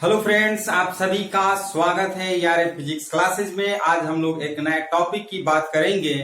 Hello friends, आप सभी का स्वागत है यार फिजिक्स क्लासेस में। आज हम लोग एक नए टॉपिक की बात करेंगे।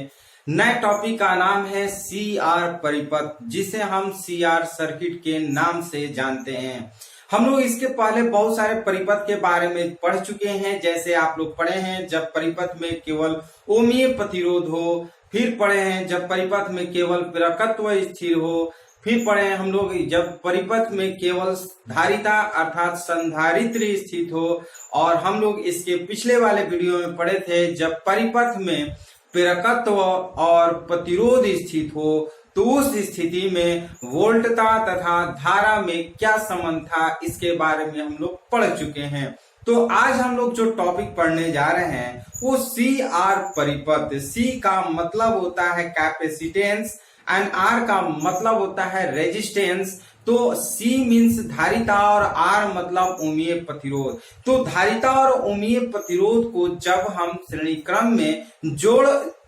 नए टॉपिक का नाम है सी आर परिपथ, जिसे हम सी आर सर्किट के नाम से जानते हैं। हम लोग इसके पहले बहुत सारे परिपथ के बारे में पढ़ चुके हैं। जैसे आप लोग पढ़े हैं जब परिपथ में केवल ओमीय प्रतिरोध हो, फिर पढ़े हैं जब परिपथ में केवल प्रेरकत्व स्थिर हो, फिर पढ़े हैं हम लोग जब परिपथ में केवल धारिता अर्थात संधारित्र स्थित हो, और हम लोग इसके पिछले वाले वीडियो में पढ़े थे जब परिपथ में प्रेरकत्व और प्रतिरोध स्थित हो, तो उस स्थिति में वोल्टता तथा धारा में क्या संबंध था, इसके बारे में हम लोग पढ़ चुके हैं। तो आज हम लोग जो टॉपिक पढ़ने जा रहे हैं वो सी आर परिपथ। सी का मतलब होता है कैपेसिटेंस एंड आर का मतलब होता है रेजिस्टेंस। तो C मीन्स धारिता और R मतलब ओमीय प्रतिरोध। तो धारिता और ओमीय प्रतिरोध को जब हम श्रेणी क्रम में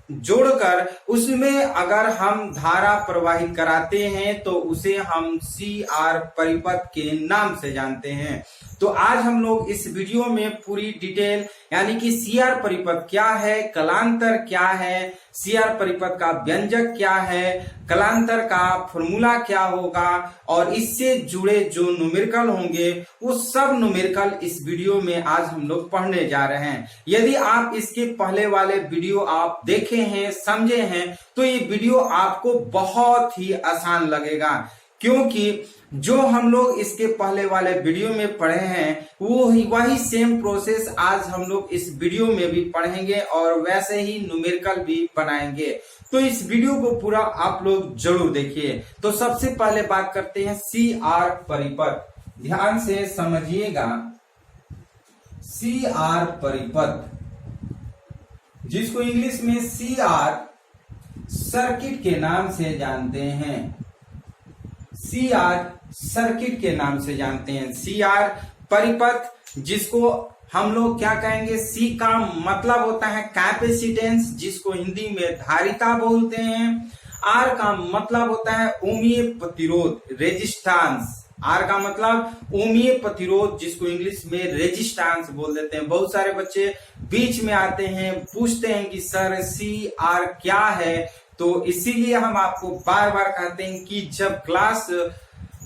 जोड़कर उसमें अगर हम धारा प्रवाहित कराते हैं तो उसे हम सी आर परिपथ के नाम से जानते हैं। तो आज हम लोग इस वीडियो में पूरी डिटेल यानी कि सी आर परिपथ क्या है, कलांतर क्या है, सी आर परिपथ का व्यंजक क्या है, कलांतर का फॉर्मूला क्या होगा और इससे जुड़े जो न्यूमेरिकल होंगे वो सब न्यूमेरिकल इस वीडियो में आज हम लोग पढ़ने जा रहे हैं। यदि आप इसके पहले वाले वीडियो आप देखे हैं, समझे हैं, तो ये वीडियो आपको बहुत ही आसान लगेगा, क्योंकि जो हम लोग इसके पहले वाले वीडियो में पढ़े हैं वो वही सेम प्रोसेस आज हम लोग इस वीडियो में भी पढ़ेंगे और वैसे ही न्यूमेरिकल भी बनाएंगे। तो इस वीडियो को पूरा आप लोग जरूर देखिए। तो सबसे पहले बात करते हैं सी आर परिपथ। ध्यान से समझिएगा, सी आर परिपथ जिसको इंग्लिश में सी आर सर्किट के नाम से जानते हैं, सी आर सर्किट के नाम से जानते हैं। सी आर परिपथ जिसको हम लोग क्या कहेंगे, सी का मतलब होता है कैपेसिटेंस जिसको हिंदी में धारिता बोलते हैं। आर का मतलब होता है ओमीय प्रतिरोध रेजिस्टेंस। आर का मतलब ओमीय प्रतिरोध जिसको इंग्लिश में रेजिस्टेंस बोल देते हैं। बहुत सारे बच्चे बीच में आते हैं, पूछते हैं कि सर सी आर क्या है। तो इसीलिए हम आपको बार बार कहते हैं कि जब क्लास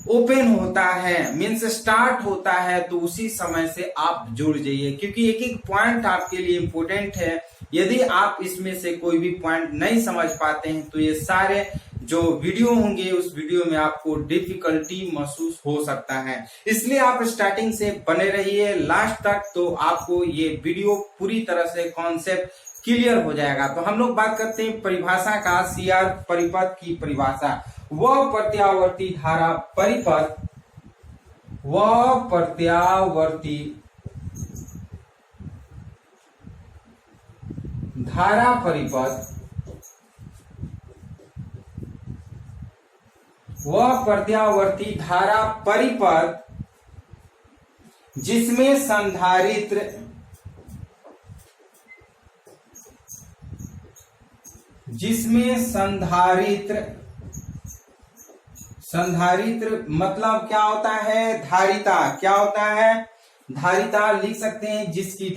ओपन होता है मीन्स स्टार्ट होता है तो उसी समय से आप जुड़ जाइए, क्योंकि एक एक पॉइंट आपके लिए इम्पोर्टेंट है। यदि आप इसमें से कोई भी पॉइंट नहीं समझ पाते हैं तो ये सारे जो वीडियो होंगे उस वीडियो में आपको डिफिकल्टी महसूस हो सकता है। इसलिए आप स्टार्टिंग से बने रहिए लास्ट तक, तो आपको ये वीडियो पूरी तरह से कॉन्सेप्ट क्लियर हो जाएगा। तो हम लोग बात करते हैं परिभाषा का, सी आर परिपथ की परिभाषा। वह प्रत्यावर्ती धारा परिपथ, वह प्रत्यावर्ती धारा परिपथ, वह प्रत्यावर्ती धारा परिपथ जिसमें संधारित्र मतलब क्या होता है, धारिता। क्या होता है, धारिता लिख सकते हैं जिसकी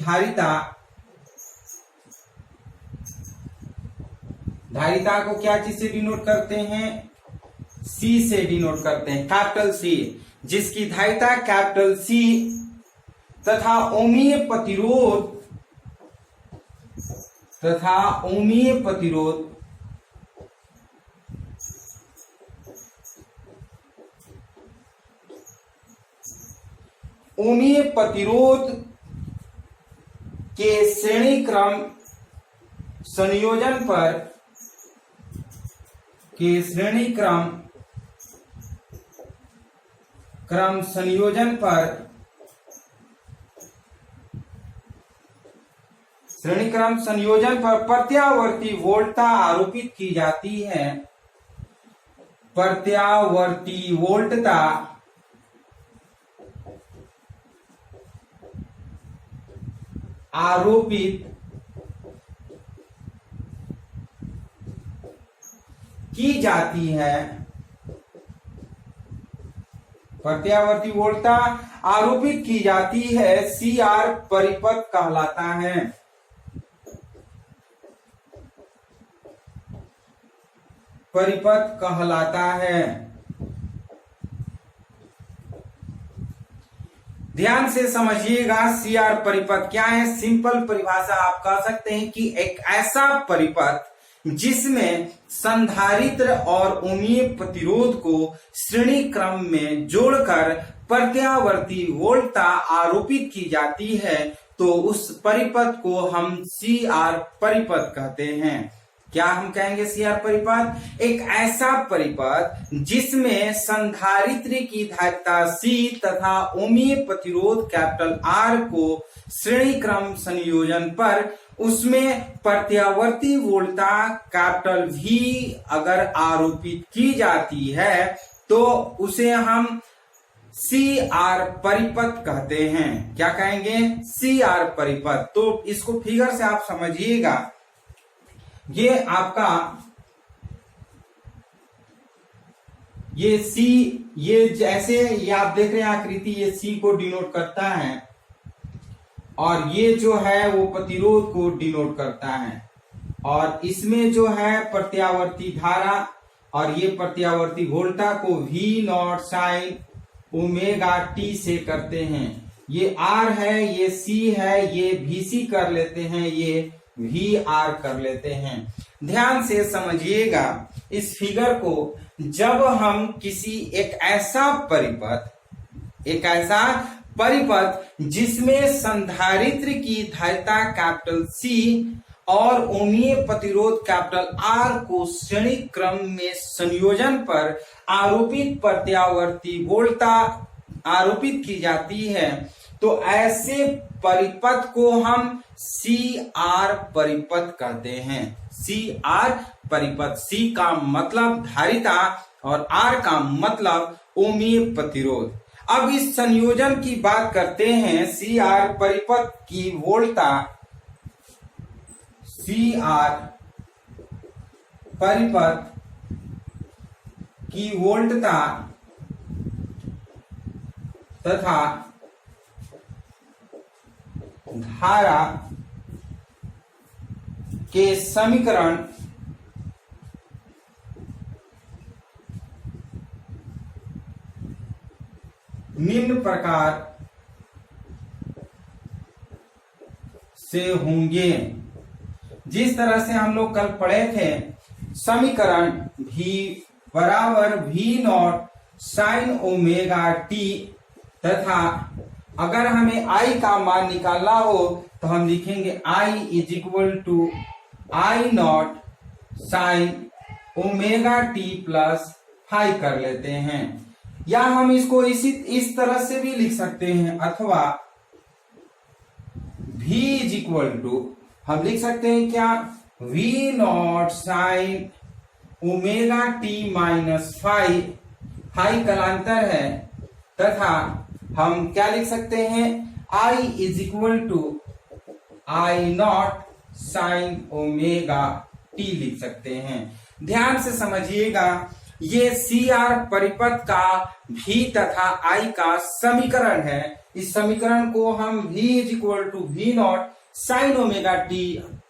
धारिता को क्या चीज से डिनोट करते हैं, सी से डिनोट करते हैं, कैपिटल सी। जिसकी धारिता कैपिटल सी तथा ओमीय प्रतिरोध ओमीय प्रतिरोध के श्रेणी क्रम संयोजन पर प्रत्यावर्ती वोल्टता आरोपित की जाती है। प्रत्यावर्ती वोल्टता आरोपित की जाती है। प्रत्यावर्ती वोल्टता आरोपित की जाती है, CR परिपथ कहलाता है। परिपथ कहलाता है। ध्यान से समझिएगा, CR परिपथ क्या है। सिंपल परिभाषा आप कह सकते हैं कि एक ऐसा परिपथ जिसमें संधारित्र और ओमीय प्रतिरोध को श्रेणी क्रम में जोड़कर प्रत्यावर्ती वोल्टता आरोपित की जाती है, तो उस परिपथ को हम CR परिपथ कहते हैं। क्या हम कहेंगे CR परिपथ? एक ऐसा परिपथ जिसमें संधारित्र की धारिता C तथा ओमीय प्रतिरोध कैपिटल R को श्रेणी क्रम संयोजन पर उसमें प्रत्यावर्ती वोल्टता कैपिटल V अगर आरोपित की जाती है तो उसे हम CR परिपथ कहते हैं। क्या कहेंगे? CR परिपथ। तो इसको फिगर से आप समझिएगा, ये आपका ये C, ये जैसे ये आप देख रहे हैं आकृति, ये C को डिनोट करता है और ये जो है वो प्रतिरोध को डिनोट करता है, और इसमें जो है प्रत्यावर्ती धारा और ये प्रत्यावर्ती वोल्टता को V0 साइन ओमेगा t से करते हैं। ये R है, ये C है, ये VC कर लेते हैं, ये VR कर लेते हैं। ध्यान से समझिएगा इस फिगर को। जब हम किसी एक ऐसा परिपथ जिसमें संधारित्र की धारिता कैपिटल C और ओमीय प्रतिरोध कैपिटल R को श्रेणी क्रम में संयोजन पर आरोपित प्रत्यावर्ती वोल्टता आरोपित की जाती है, तो ऐसे परिपथ को हम CR परिपथ कहते हैं। CR परिपथ, C का मतलब धारिता और R का मतलब ओमीय प्रतिरोध। अब इस संयोजन की बात करते हैं। CR परिपथ की वोल्टता, CR परिपथ की वोल्टता तथा धारा के समीकरण निम्न प्रकार से होंगे। जिस तरह से हम लोग कल पढ़े थे, समीकरण V बराबर V0 साइन ओमेगा t तथा अगर हमें I का मान निकालना हो तो हम लिखेंगे I is equal to I0 sine omega t plus phi कर लेते हैं, या हम इसको इस तरह से भी लिख सकते हैं, अथवा V इज इक्वल टू हम लिख सकते हैं क्या, V0 sine omega t minus phi, phi कलांतर है, तथा हम क्या लिख सकते हैं, I is equal to I0 sine omega t लिख सकते हैं। ध्यान से समझिएगा, ये CR परिपथ का V तथा I का समीकरण है। इस समीकरण को हम V is equal to V0 sine omega t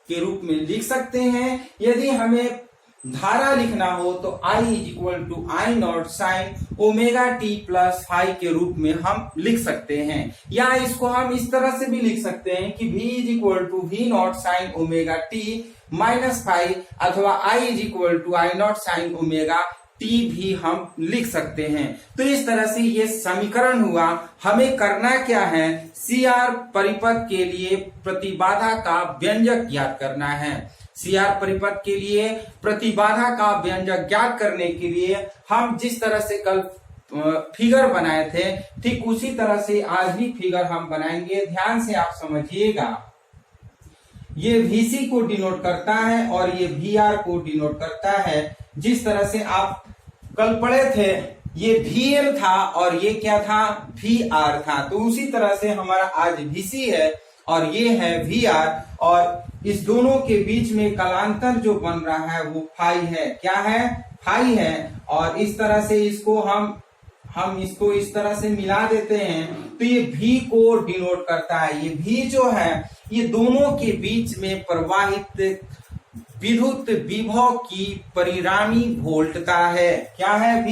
के रूप में लिख सकते हैं। यदि हमें धारा लिखना हो तो I is equal to I0 sine omega t plus phi के रूप में हम लिख सकते हैं, या इसको हम इस तरह से भी लिख सकते हैं कि V is equal to V0 sine omega t minus phi, अथवा I is equal to I0 sine omega t भी हम लिख सकते हैं। तो इस तरह से ये समीकरण हुआ। हमें करना क्या है, CR परिपथ के लिए प्रतिबाधा का व्यंजक ज्ञात करना है। CR परिपथ के लिए प्रतिबाधा का व्यंजक ज्ञात करने के लिए हम जिस तरह से कल फिगर बनाए थे, ठीक उसी तरह से आज भी फिगर हम बनाएंगे। ध्यान से आप समझिएगा, ये VC को डिनोट करता है और ये VR को डिनोट करता है। जिस तरह से आप कल पढ़े थे, ये VL था और ये क्या था, VR था, तो उसी तरह से हमारा आज VC है और ये है VR, और इस दोनों के बीच में कलांतर जो बन रहा है वो फाई है। क्या है, फाई है। और इस तरह से इसको हम हम इसको इस तरह से मिला देते हैं तो ये V को डिनोट करता है। ये V जो है ये दोनों के बीच में प्रवाहित विद्युत विभव की परिणामी वोल्टता है। क्या है? V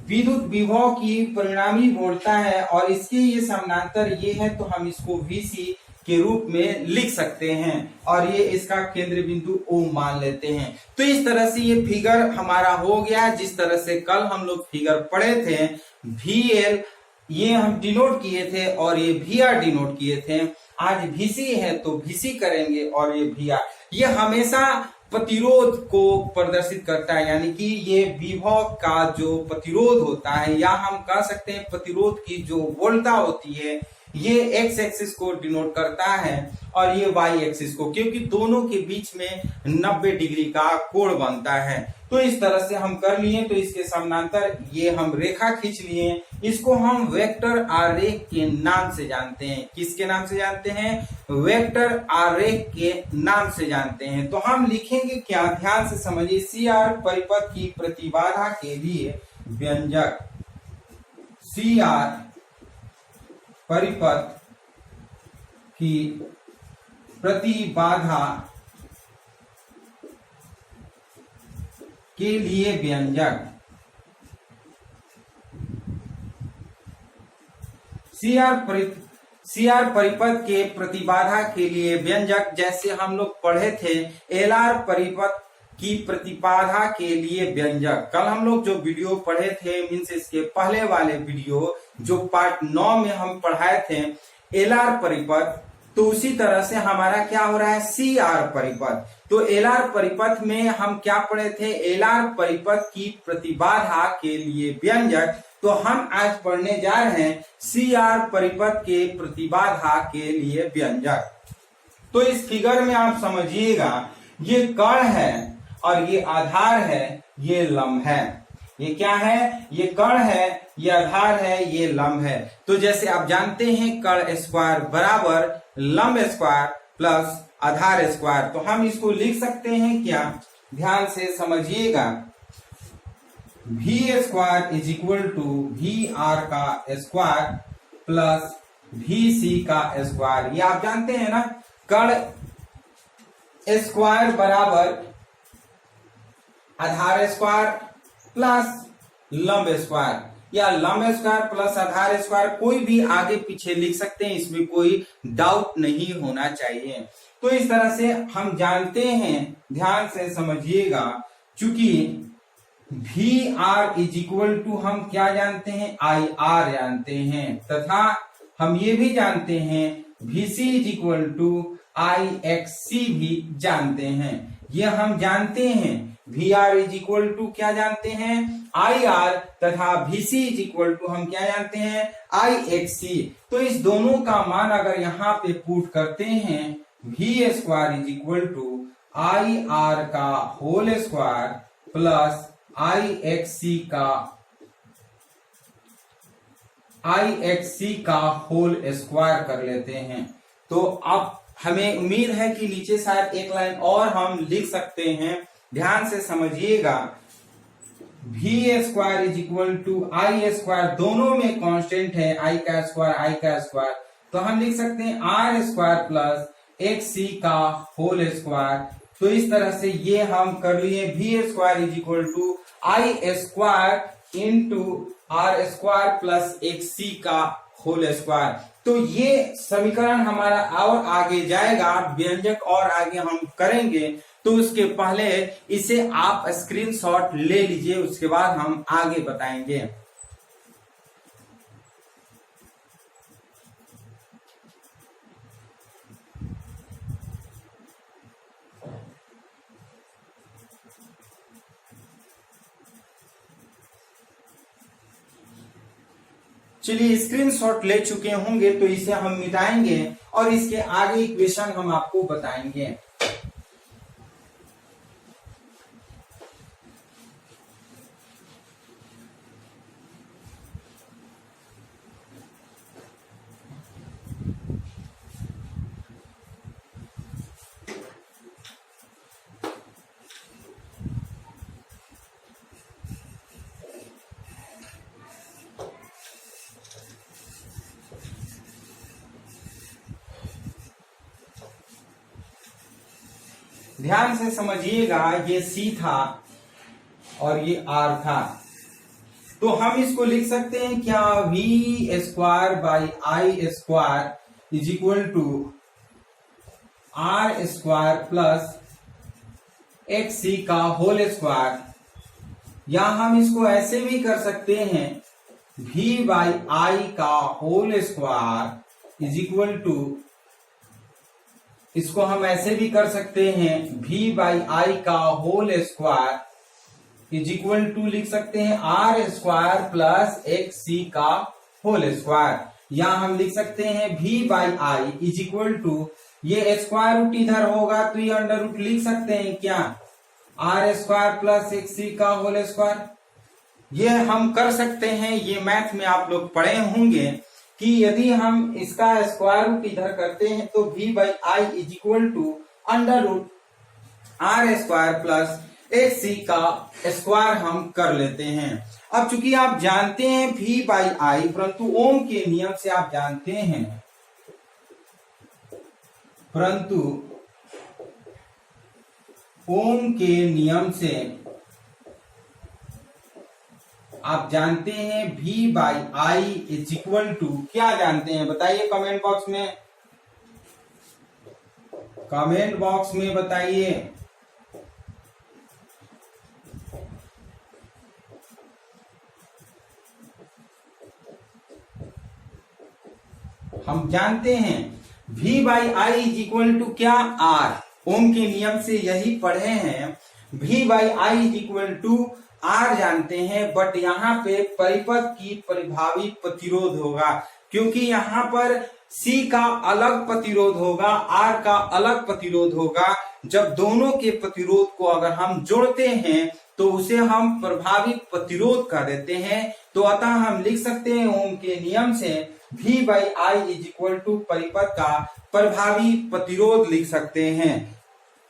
विद्युत विभव की परिणामी वोल्टता है और इसके ये समानांतर ये है तो हम इसको VC के रूप में लिख सकते हैं और ये इसका केंद्र बिंदु O मान लेते हैं। तो इस तरह से ये फिगर हमारा हो गया। जिस तरह से कल हम लोग फिगर पढ़े थे VL ये हम डिनोट किए थे और ये VR डिनोट किए थे। आज VC है तो VC करेंगे और ये VR ये हमेशा प्रतिरोध को प्रदर्शित करता है, यानी कि ये विभव का जो प्रतिरोध होता है या हम कह सकते हैं प्रतिरोध की जो वोल्टता होती है ये x एक्सिस को डिनोट करता है और ये y एक्सिस को, क्योंकि दोनों के बीच में 90 डिग्री का कोण बनता है। तो इस तरह से हम कर लिए। तो इसके समानांतर ये हम रेखा खींच लिए। इसको हम वेक्टर आरेख के नाम से जानते हैं। किसके नाम से जानते हैं? वेक्टर आरेख के नाम से जानते हैं। तो हम लिखेंगे क्या? ध्यान से समझिए। CR परिपथ की प्रतिबाधा के लिए व्यंजक CR परिपथ की प्रतिबाधा के लिए व्यंजक CR परिपथ के प्रतिबाधा के लिए व्यंजक जैसे हम लोग पढ़े थे LR परिपथ की प्रतिबाधा के लिए व्यंजक। कल हम लोग जो वीडियो पढ़े थे मीन्स इसके पहले वाले वीडियो जो पार्ट 9 में हम पढ़ाए थे LR परिपथ, तो उसी तरह से हमारा क्या हो रहा है CR परिपथ। तो LR परिपथ में हम क्या पढ़े थे? LR परिपथ की प्रतिबाधा के लिए व्यंजक। तो हम आज पढ़ने जा रहे हैं CR परिपथ के प्रतिबाधा के लिए व्यंजक। तो इस फिगर में आप समझिएगा ये कण है और ये आधार है, ये लंब है। ये क्या है? ये कण है, ये आधार है, ये लंब है। तो जैसे आप जानते हैं कण स्क्वायर बराबर लंब स्क्वायर प्लस आधार स्क्वायर, तो हम इसको लिख सकते हैं क्या? ध्यान से समझिएगा। V square is equal to VR का स्क्वायर प्लस VC का स्क्वायर। ये आप जानते हैं ना, कण स्क्वायर बराबर आधार स्क्वायर प्लस लंब स्क्वायर या लंब स्क्वायर प्लस आधार स्क्वायर, कोई भी आगे पीछे लिख सकते हैं, इसमें कोई डाउट नहीं होना चाहिए। तो इस तरह से हम जानते हैं, ध्यान से समझिएगा, चूंकि VR इज इक्वल टू हम क्या जानते हैं? IR जानते हैं, तथा हम ये भी जानते हैं VC is equal to IXC भी जानते हैं। ये हम जानते हैं VR इज इक्वल टू क्या जानते हैं? IR तथा VC इज इक्वल टू हम क्या जानते हैं? IXC। तो इस दोनों का मान अगर यहाँ पे पुट करते हैं V square is equal to IR का होल स्क्वायर प्लस IXC का होल स्क्वायर कर लेते हैं। तो अब हमें उम्मीद है कि नीचे शायद एक लाइन और हम लिख सकते हैं। ध्यान से समझिएगा। V square is equal to I square, दोनों में कांस्टेंट है I का स्क्वायर, तो हम लिख सकते हैं R स्क्वायर प्लस XC का होल स्क्वायर। तो इस तरह से ये हम कर लिए V square is equal to I square into R square plus XC का होल स्क्वायर। तो ये समीकरण हमारा और आगे जाएगा, व्यंजक और आगे हम करेंगे। तो उसके पहले इसे आप स्क्रीनशॉट ले लीजिए, उसके बाद हम आगे बताएंगे। चलिए स्क्रीनशॉट ले चुके होंगे तो इसे हम मिटाएंगे और इसके आगे इक्वेशन हम आपको बताएंगे। ध्यान से समझिएगा, ये C था और ये R था, तो हम इसको लिख सकते हैं क्या, V square by I square is equal to R square plus XC का होल स्क्वायर, या हम इसको ऐसे भी कर सकते हैं V बाई I का whole square is equal to, इसको हम ऐसे भी कर सकते हैं V बाई I का whole square is equal to लिख सकते हैं R स्क्वायर प्लस XC का होल स्क्वायर, या हम लिख सकते हैं V by I is equal to, ये स्क्वायर रूट इधर होगा तो ये अंडर रूट लिख सकते हैं क्या, R स्क्वायर प्लस XC का होल स्क्वायर। ये हम कर सकते हैं, ये मैथ में आप लोग पढ़े होंगे कि यदि हम इसका स्क्वायर रूट इधर करते हैं तो V by I is equal to under root R square plus XC का स्क्वायर हम कर लेते हैं। अब चूंकि आप जानते हैं V बाई I, परंतु ओम के नियम से आप जानते हैं, परंतु ओम के नियम से आप जानते हैं V by I is equal to, क्या जानते हैं बताइए कमेंट बॉक्स में, कमेंट बॉक्स में बताइए। हम जानते हैं V by I is equal to क्या, R, ओम के नियम से यही पढ़े हैं, V by I is equal to R जानते हैं, बट यहाँ पे परिपथ की परिभावी प्रतिरोध होगा, क्योंकि यहाँ पर C का अलग प्रतिरोध होगा, R का अलग प्रतिरोध होगा। जब दोनों के प्रतिरोध को अगर हम जोड़ते हैं तो उसे हम प्रभावी प्रतिरोध कह देते हैं। तो अतः हम लिख सकते हैं ओम के नियम से V by I is equal to परिपथ का प्रभावी प्रतिरोध लिख सकते हैं,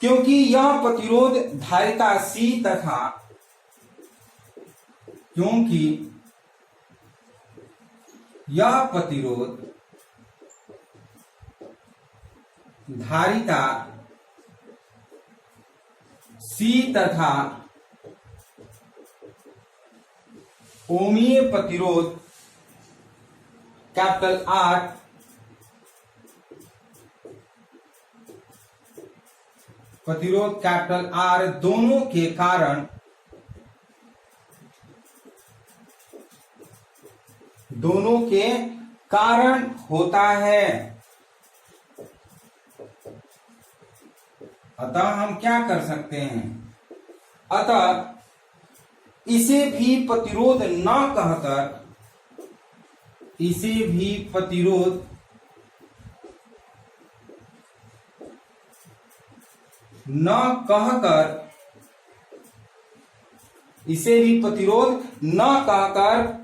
क्योंकि यह प्रतिरोध धारिता C तथा, क्योंकि यह प्रतिरोध धारिता C तथा ओमीय प्रतिरोध कैपिटल R प्रतिरोध कैपिटल R दोनों के कारण होता है। अतः हम क्या कर सकते हैं, अतः इसे भी प्रतिरोध न कहकर, इसे भी प्रतिरोध न कहकर, इसे भी प्रतिरोध न कहकर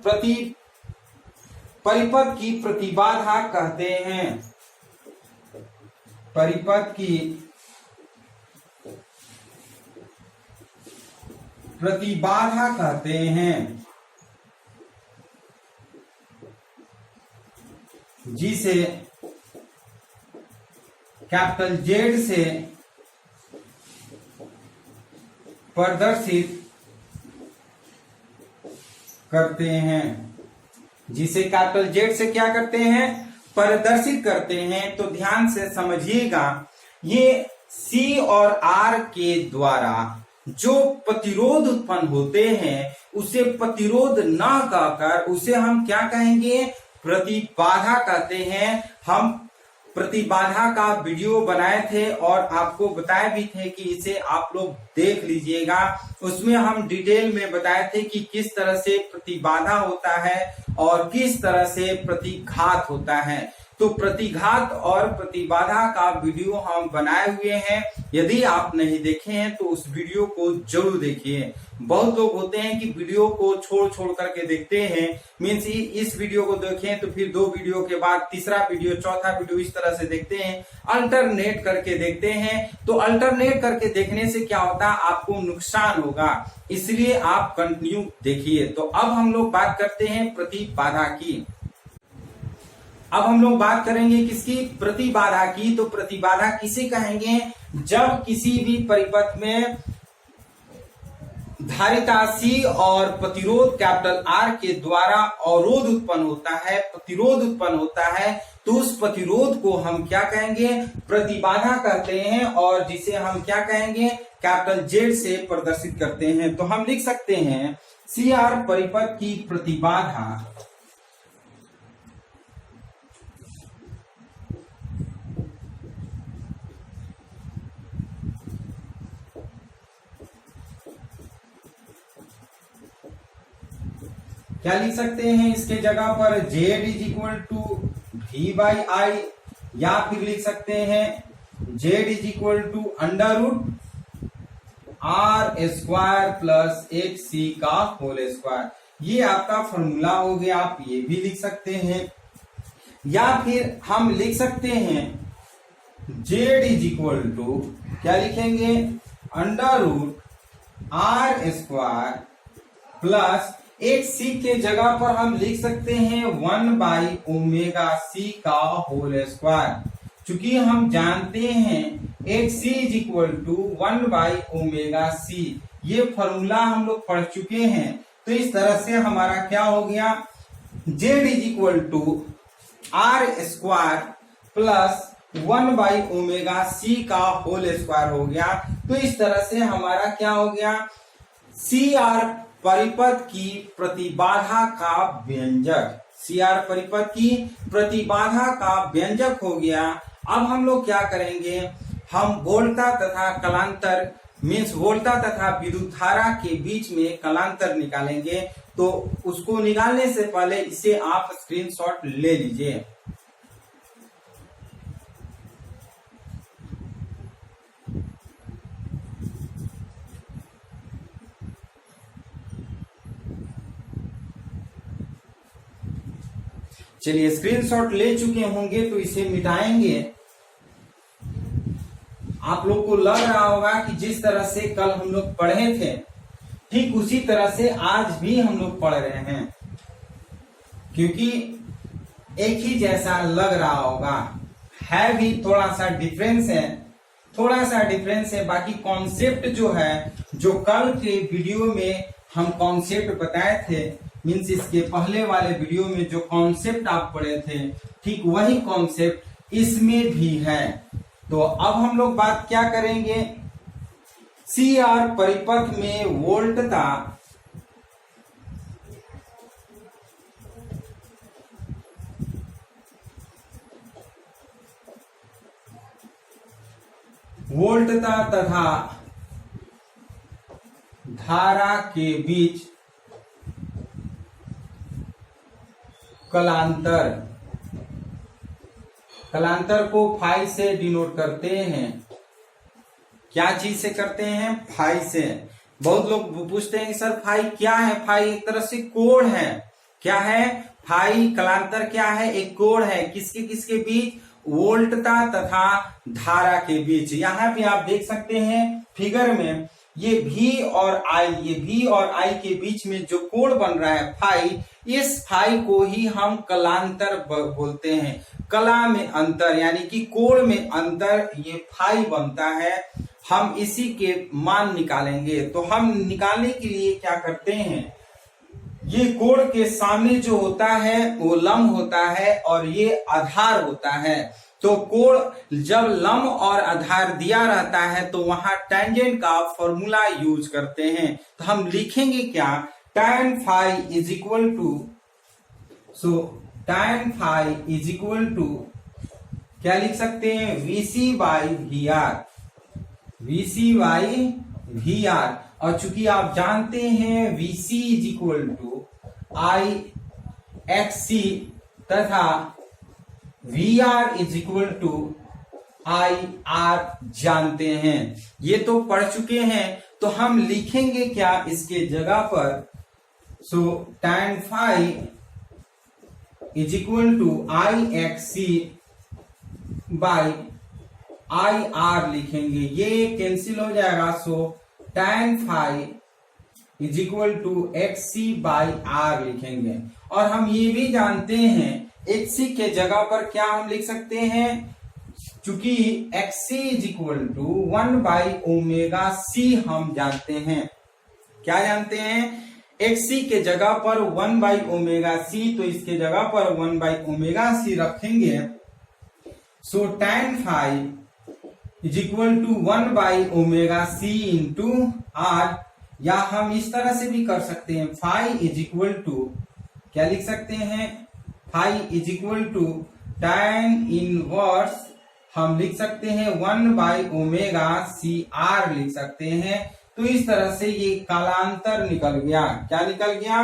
परिपथ की प्रतिबाधा कहते हैं, परिपथ की प्रतिबाधा कहते हैं, जिसे कैपिटल Z से प्रदर्शित करते हैं, जिसे कैपिटल Z से क्या करते हैं, प्रदर्शित करते हैं। तो ध्यान से समझिएगा, ये C और R के द्वारा जो प्रतिरोध उत्पन्न होते हैं उसे प्रतिरोध न कहकर उसे हम क्या कहेंगे, प्रतिबाधा कहते हैं। हम प्रतिबाधा का वीडियो बनाए थे और आपको बताए भी थे कि इसे आप लोग देख लीजिएगा। उसमें हम डिटेल में बताए थे कि किस तरह से प्रतिबाधा होता है और किस तरह से प्रतिघात होता है। तो प्रतिघात और प्रतिबाधा का वीडियो हम बनाए हुए हैं, यदि आप नहीं देखे हैं तो उस वीडियो को जरूर देखिए। बहुत लोग होते हैं कि वीडियो को छोड़ करके देखते हैं, मीन्स इस वीडियो को देखें तो फिर 2 वीडियो के बाद तीसरा वीडियो, चौथा वीडियो इस तरह से देखते हैं, अल्टरनेट करके देखते हैं। तो अल्टरनेट करके देखने से क्या होता है, आपको नुकसान होगा, इसलिए आप कंटिन्यू देखिए। तो अब हम लोग बात करते हैं प्रतिबाधा की। अब हम लोग बात करेंगे किसकी, प्रतिबाधा की। तो प्रतिबाधा किसे कहेंगे, जब किसी भी परिपथ में धारिता C और प्रतिरोध कैपिटल R के द्वारा अवरोध उत्पन्न होता है, प्रतिरोध उत्पन्न होता है, तो उस प्रतिरोध को हम क्या कहेंगे, प्रतिबाधा कहते हैं, और जिसे हम क्या कहेंगे, कैपिटल Z से प्रदर्शित करते हैं। तो हम लिख सकते हैं CR परिपथ की प्रतिबाधा क्या लिख सकते हैं, इसके जगह पर Z is equal to V/I, या फिर लिख सकते हैं Z is equal to under root R square plus 8C का होल स्क्वायर। ये आपका फॉर्मूला हो गया, आप ये भी लिख सकते हैं, या फिर हम लिख सकते हैं Z इज इक्वल टू क्या लिखेंगे, under root R square plus 8C के जगह पर हम लिख सकते हैं 1/ओमेगा C का होल स्क्वायर। चूंकि हम जानते हैं 8C इज इक्वल टू 1/ओमेगा C, ये फॉर्मूला हम लोग पढ़ चुके हैं। तो इस तरह से हमारा क्या हो गया, Z is equal to R square plus 1/ओमेगा C का होल स्क्वायर हो गया। तो इस तरह से हमारा क्या हो गया, CR परिपथ की प्रतिबाधा का व्यंजक, CR परिपथ की प्रतिबाधा का व्यंजक हो गया। अब हम लोग क्या करेंगे, हम वोल्टा तथा कलांतर मीन्स वोल्टा तथा विद्युत धारा के बीच में कलांतर निकालेंगे। तो उसको निकालने से पहले इसे आप स्क्रीनशॉट ले लीजिए। चलिए, स्क्रीनशॉट ले चुके होंगे तो इसे मिटाएंगे। आप लोग को लग रहा होगा कि जिस तरह से कल हम लोग पढ़े थे, ठीक उसी तरह से आज भी हम लोग पढ़ रहे हैं, क्योंकि एक ही जैसा लग रहा होगा, है भी थोड़ा सा डिफरेंस है, थोड़ा सा डिफरेंस है। बाकी कॉन्सेप्ट जो है, जो कल के वीडियो में हम कॉन्सेप्ट बताए थे, मीन्स इसके पहले वाले वीडियो में जो कॉन्सेप्ट आप पढ़े थे, ठीक वही कॉन्सेप्ट इसमें भी है। तो अब हम लोग बात क्या करेंगे, CR परिपथ में वोल्टता तथा धारा के बीच कलांतर, कलांतर को फाई से डिनोट करते हैं। क्या चीज से करते हैं, फाई से। बहुत लोग पूछते हैं कि सर फाई क्या है, फाई एक तरह से कोण है। क्या है फाई, कलांतर क्या है, एक कोण है, किसके किसके बीच, वोल्टता तथा धारा के बीच। यहाँ पे आप देख सकते हैं फिगर में, ये V और I, ये V और I के बीच में जो कोण बन रहा है फाई, इस फाई को ही हम कलांतर बोलते हैं। कला में अंतर यानी कि कोण में अंतर, ये फाई बनता है। हम इसी के मान निकालेंगे। तो हम निकालने के लिए क्या करते हैं, ये कोण के सामने जो होता है वो लंब होता है और ये आधार होता है। तो कोण जब लंब और आधार दिया रहता है तो वहां टेंजेंट का फॉर्मूला यूज करते हैं। तो हम लिखेंगे क्या, tan phi is equal to, so tan phi is equal to क्या लिख सकते हैं, VC/VR, VC/VR। और चूंकि आप जानते हैं VC is equal to IXC तथा VR is equal to IR जानते हैं, ये तो पढ़ चुके हैं। तो हम लिखेंगे क्या इसके जगह पर, so tan phi is equal to IXC by IR लिखेंगे, ये कैंसिल हो जाएगा। So tan phi is equal to XC by R लिखेंगे। और हम ये भी जानते हैं xc के जगह पर क्या हम लिख सकते हैं, चूंकि xc is equal to 1/ω_c हम जानते हैं। क्या जानते हैं, xc के जगह पर 1/ω_c, तो इसके जगह पर 1/ω_c रखेंगे। So tan phi is equal to 1/ω_c into r, या हम इस तरह से भी कर सकते हैं, फाई इज इक्वल टू क्या लिख सकते हैं, phi is equal to tan inverse हम लिख सकते हैं 1/ω_c r लिख सकते हैं। तो इस तरह से ये कालांतर निकल गया। क्या निकल गया,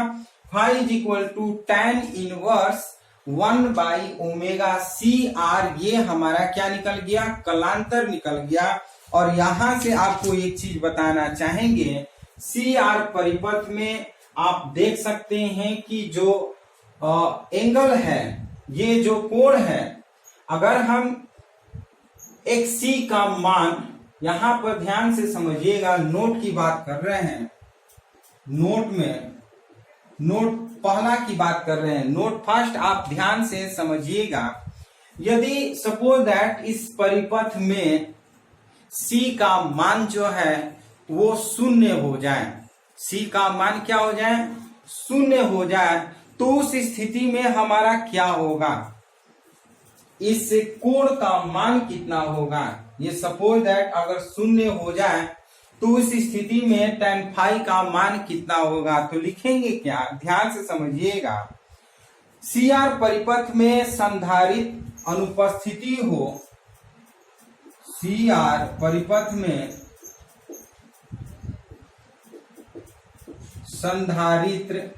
phi is equal to tan inverse 1/ω_c r, ये हमारा क्या निकल गया, कालांतर निकल गया। और यहां से आपको एक चीज बताना चाहेंगे, सी आर परिपथ में आप देख सकते हैं कि जो एंगल है, ये जो कोण है, अगर हम एक सी का मान, यहां पर ध्यान से समझिएगा, नोट की बात कर रहे हैं, नोट पहला की बात कर रहे हैं, नोट फर्स्ट आप ध्यान से समझिएगा। यदि सपोज दैट इस परिपथ में C का मान जो है वो शून्य हो जाए, C का मान क्या हो जाए, शून्य हो जाए, तो उस स्थिति में हमारा क्या होगा, इस कोण का मान कितना होगा। ये सपोज दैट अगर शून्य हो जाए तो उस स्थिति में tan फाई का मान कितना होगा, तो लिखेंगे क्या, ध्यान से समझिएगा। CR परिपथ में संधारित्र अनुपस्थिति हो, CR परिपथ में संधारित्र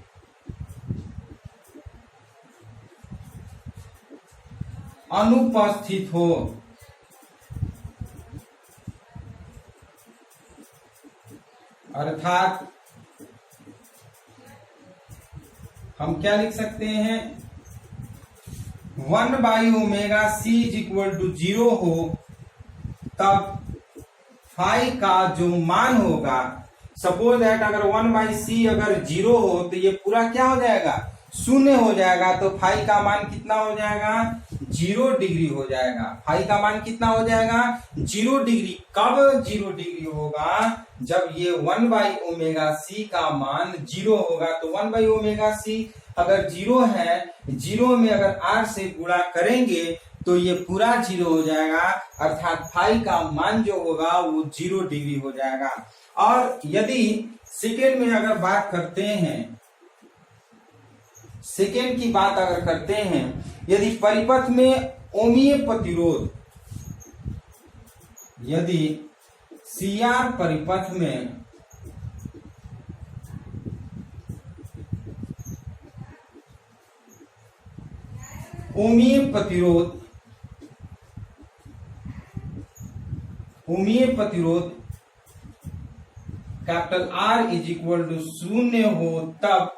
अनुपस्थित हो, अर्थात हम क्या लिख सकते हैं, 1/ω_c इज इक्वल टू 0 हो, तब फाई का जो मान होगा, सपोज दैट अगर 1/c अगर 0 हो तो ये पूरा क्या हो जाएगा, शून्य हो जाएगा। तो फाई का मान कितना हो जाएगा, 0 डिग्री हो जाएगा। फाई का मान कितना हो जाएगा, 0 डिग्री। कब 0 डिग्री होगा, जब ये 1/ω_c का मान 0 होगा। तो 1/ω_c अगर 0 है, 0 में अगर r से गुणा करेंगे तो ये पूरा 0 हो जाएगा, अर्थात फाई का मान जो होगा वो 0 डिग्री हो जाएगा। और यदि सेकेंड में अगर बात करते हैं, सेकेंड की बात अगर करते हैं, यदि परिपथ में ओमीय प्रतिरोध, यदि CR परिपथ में ओमीय प्रतिरोध capital R is equal to 0 हो, तब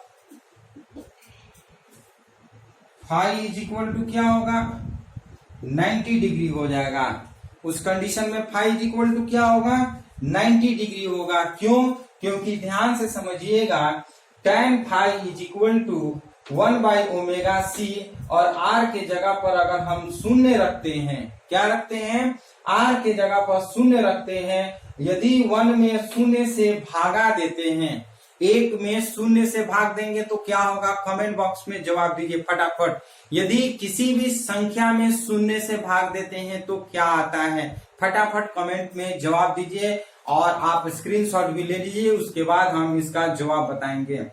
फाई इज इक्वल टू क्या होगा, 90 डिग्री हो जाएगा। उस कंडीशन में फाई इज इक्वल टू क्या होगा, 90 डिग्री होगा। क्यों, क्योंकि ध्यान से समझिएगा, tan phi is equal to 1/ω_c, और r के जगह पर अगर हम शून्य रखते हैं, क्या रखते हैं, r के जगह पर शून्य रखते हैं। यदि 1 में शून्य से भागा देते हैं, 1 में शून्य से भाग देंगे तो क्या होगा, कमेंट बॉक्स में जवाब दीजिए फटाफट। यदि किसी भी संख्या में शून्य से भाग देते हैं तो क्या आता है, फटाफट कमेंट में जवाब दीजिए, और आप स्क्रीनशॉट भी ले लीजिए, उसके बाद हम इसका जवाब बताएंगे।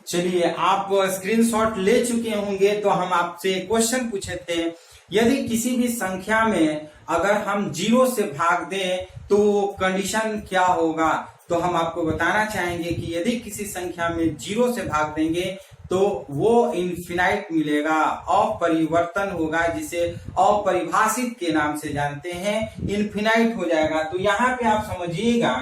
चलिए, आप स्क्रीनशॉट ले चुके होंगे, तो हम आपसे क्वेश्चन पूछे थे, यदि किसी भी संख्या में अगर हम 0 से भाग दें तो कंडीशन क्या होगा। तो हम आपको बताना चाहेंगे कि यदि किसी संख्या में 0 से भाग देंगे तो वो इनफिनाइट मिलेगा, अपरिवर्तन होगा, जिसे अपरिभाषित के नाम से जानते हैं, इनफिनाइट हो जाएगा। तो यहाँ पे आप समझिएगा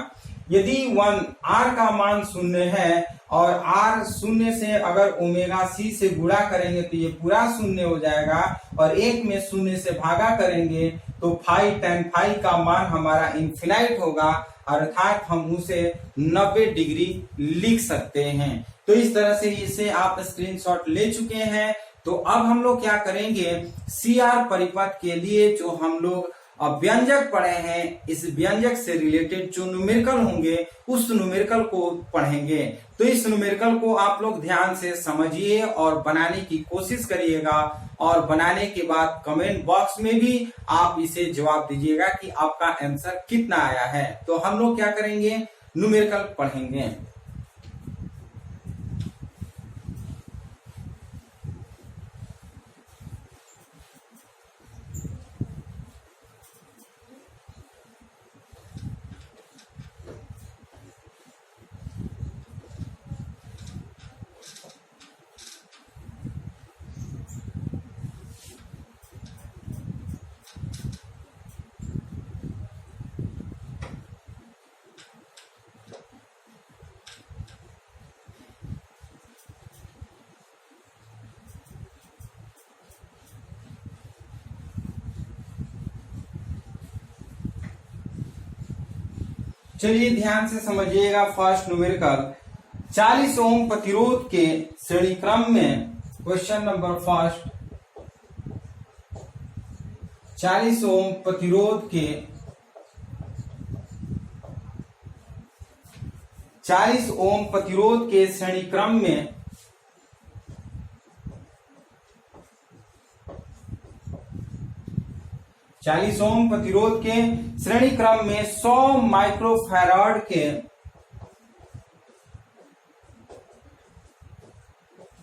यदि 1 R का मान 0 है और R 0 से अगर ओमेगा C से गुणा करेंगे तो ये पूरा 0 हो जाएगा, और 1 में 0 से भागा करेंगे तो फाई tan फाई का मान हमारा इनफिनाइट होगा, अर्थात हम उसे 90 डिग्री लिख सकते हैं। तो इस तरह से इसे आप स्क्रीनशॉट ले चुके हैं। तो अब हम लोग क्या करेंगे, CR परिपथ के लिए जो हम लोग व्यंजक पढ़े हैं, इस व्यंजक से रिलेटेड जो न्यूमेरिकल होंगे उस न्यूमेरिकल को पढ़ेंगे। तो इस न्यूमेरिकल को आप लोग ध्यान से समझिए और बनाने की कोशिश करिएगा, और बनाने के बाद कमेंट बॉक्स में भी आप इसे जवाब दीजिएगा कि आपका आंसर कितना आया है। तो हम लोग क्या करेंगे, न्यूमेरिकल पढ़ेंगे। चलिए ध्यान से समझिएगा। फर्स्ट न्यूमेरिकल, 40 ओम प्रतिरोध के श्रेणी क्रम में, क्वेश्चन नंबर फर्स्ट, 40 ओम प्रतिरोध के 40 ओम प्रतिरोध के श्रेणी क्रम में 40 ओम प्रतिरोध के श्रेणी क्रम में 100 माइक्रोफैराड के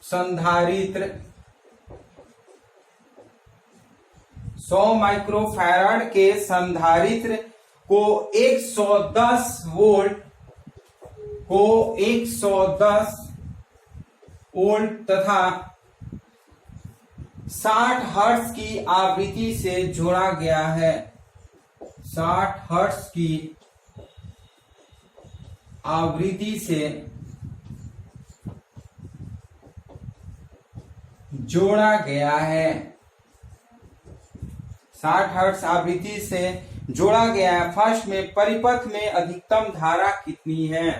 संधारित्र 100 माइक्रोफैराड के संधारित्र को 110 वोल्ट तथा 60 हर्ट्ज की आवृत्ति से जोड़ा गया है। 60 हर्ट्ज की आवृत्ति से जोड़ा गया है। 60 हर्ट्ज आवृत्ति से जोड़ा गया है। फर्स्ट में, परिपथ में अधिकतम धारा कितनी है?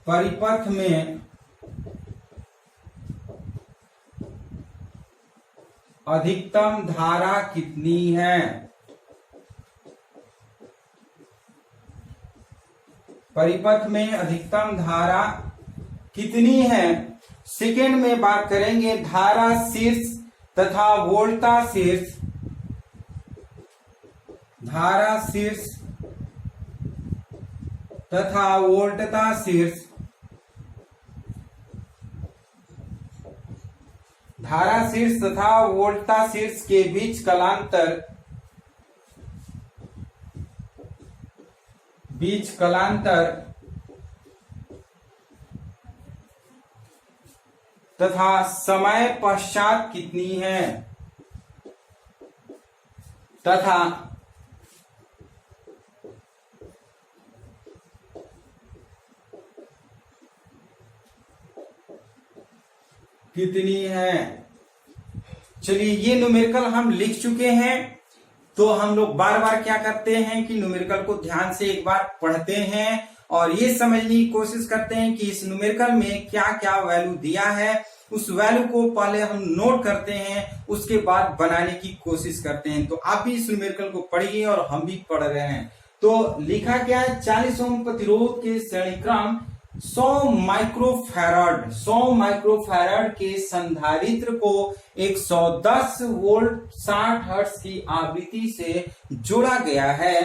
परिपथ में अधिकतम धारा कितनी है? परिपथ में अधिकतम धारा कितनी है? सेकेंड में बात करेंगे धारा शीर्ष तथा वोल्टा शीर्ष, धारा शीर्ष तथा वोल्टता शीर्ष, धारा शीर्ष तथा वोल्टा शीर्ष के बीच कलांतर तथा समय पश्चात कितनी है? तथा कितनी है? चलिए, ये न्यूमेरिकल हम लिख चुके हैं। तो हम लोग बार बार क्या करते हैं कि न्यूमेरिकल को ध्यान से एक बार पढ़ते हैं और ये समझने की कोशिश करते हैं कि इस न्यूमेरिकल में क्या क्या वैल्यू दिया है। उस वैल्यू को पहले हम नोट करते हैं, उसके बाद बनाने की कोशिश करते हैं। तो आप भी इस न्यूमेरिकल को पढ़िए और हम भी पढ़ रहे हैं। तो लिखा क्या है, 40 ओम प्रतिरोध के श्रेणी क्रम 100 माइक्रोफैराड के संधारित्र को 110 वोल्ट 60 हर्ट्ज की आवृत्ति से जोड़ा गया है।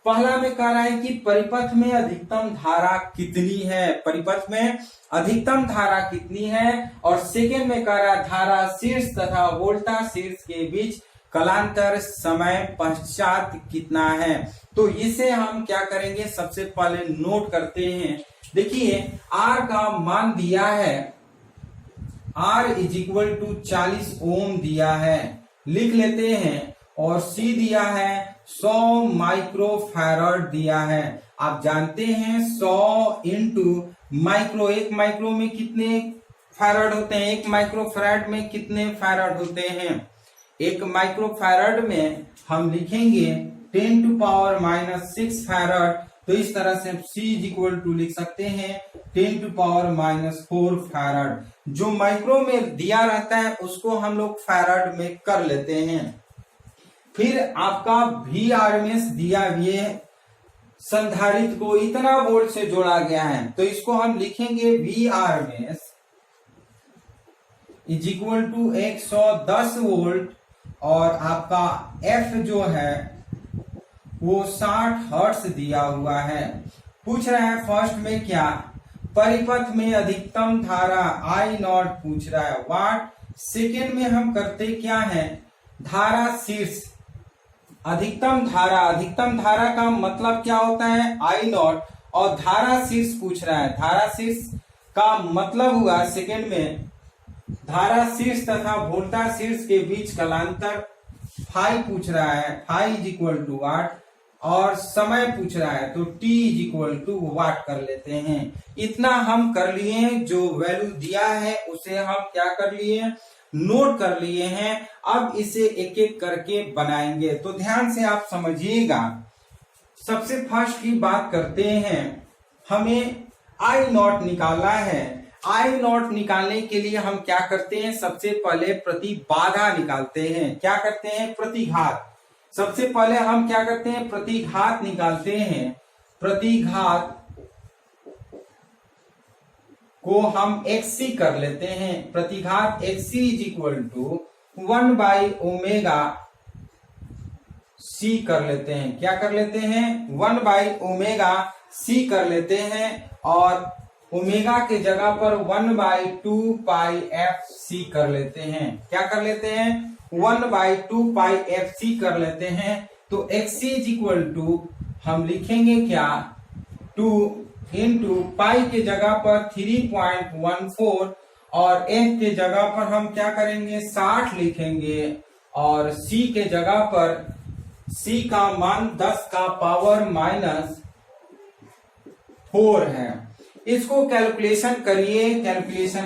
पहला में कह रहा है कि परिपथ में अधिकतम धारा कितनी है, परिपथ में अधिकतम धारा कितनी है, और सेकेंड में कह रहा है धारा शीर्ष तथा वोल्टा शीर्ष के बीच कलांतर समय पश्चात कितना है। तो इसे हम क्या करेंगे, सबसे पहले नोट करते हैं। देखिए, R का मान दिया है, R = 40 ओम दिया है, लिख लेते हैं। और C दिया है 100 माइक्रोफैराड दिया है। आप जानते हैं 100 इंटू माइक्रो, एक माइक्रो में कितने फैराड होते हैं, एक माइक्रोफैराड में कितने फैराड होते हैं। एक माइक्रोफैराड में हम लिखेंगे 10⁻⁻6 फैराड। तो इस तरह से C = लिख सकते हैं 10⁻⁻4 फैराड। जो माइक्रो में दिया रहता है उसको हम लोग फैराड में कर लेते हैं। फिर आपका Vrms दिया हुए संधारित्र को इतना वोल्ट से जोड़ा गया है, तो इसको हम लिखेंगे Vrms = 110 वोल्ट और आपका F जो है वो 60 हर्ट्ज दिया हुआ है। पूछ रहा है फर्स्ट में क्या, परिपथ में अधिकतम धारा I0 पूछ रहा है वाट। सेकेंड में हम करते क्या है, धारा शीर्ष, अधिकतम धारा का मतलब क्या होता है I0, और धारा शीर्ष पूछ रहा है। धारा शीर्ष का मतलब हुआ सेकेंड में धारा शीर्ष तथा वोल्टा शीर्ष के बीच कलांतर फाई पूछ रहा है, फाई = वाट, और समय पूछ रहा है तो T = वाट कर लेते हैं। इतना हम कर लिए हैं, जो वैल्यू दिया है उसे हम क्या कर लिए, नोट कर लिए हैं। अब इसे एक एक करके बनाएंगे, तो ध्यान से आप समझिएगा। सबसे फर्स्ट की बात करते हैं, हमें I0 निकालना है। I0 निकालने के लिए हम क्या करते हैं, सबसे पहले प्रतिबाधा निकालते हैं। क्या करते हैं, प्रतिघात। सबसे पहले हम क्या करते हैं, प्रतिघात निकालते हैं। प्रतिघात को हम XC कर लेते हैं। प्रतिघात XC = 1/ωc कर लेते हैं। क्या कर लेते हैं, 1/ωc कर लेते हैं, और ओमेगा के जगह पर 1/2πfc कर लेते हैं। क्या कर लेते हैं, 1/2πfc कर लेते हैं। तो XC = हम लिखेंगे क्या, 2 इंटू पाई के जगह पर 3.14 और F के जगह पर हम क्या करेंगे 60 लिखेंगे, और C के जगह पर C का मान 10⁻⁻4 है। इसको कैलकुलेशन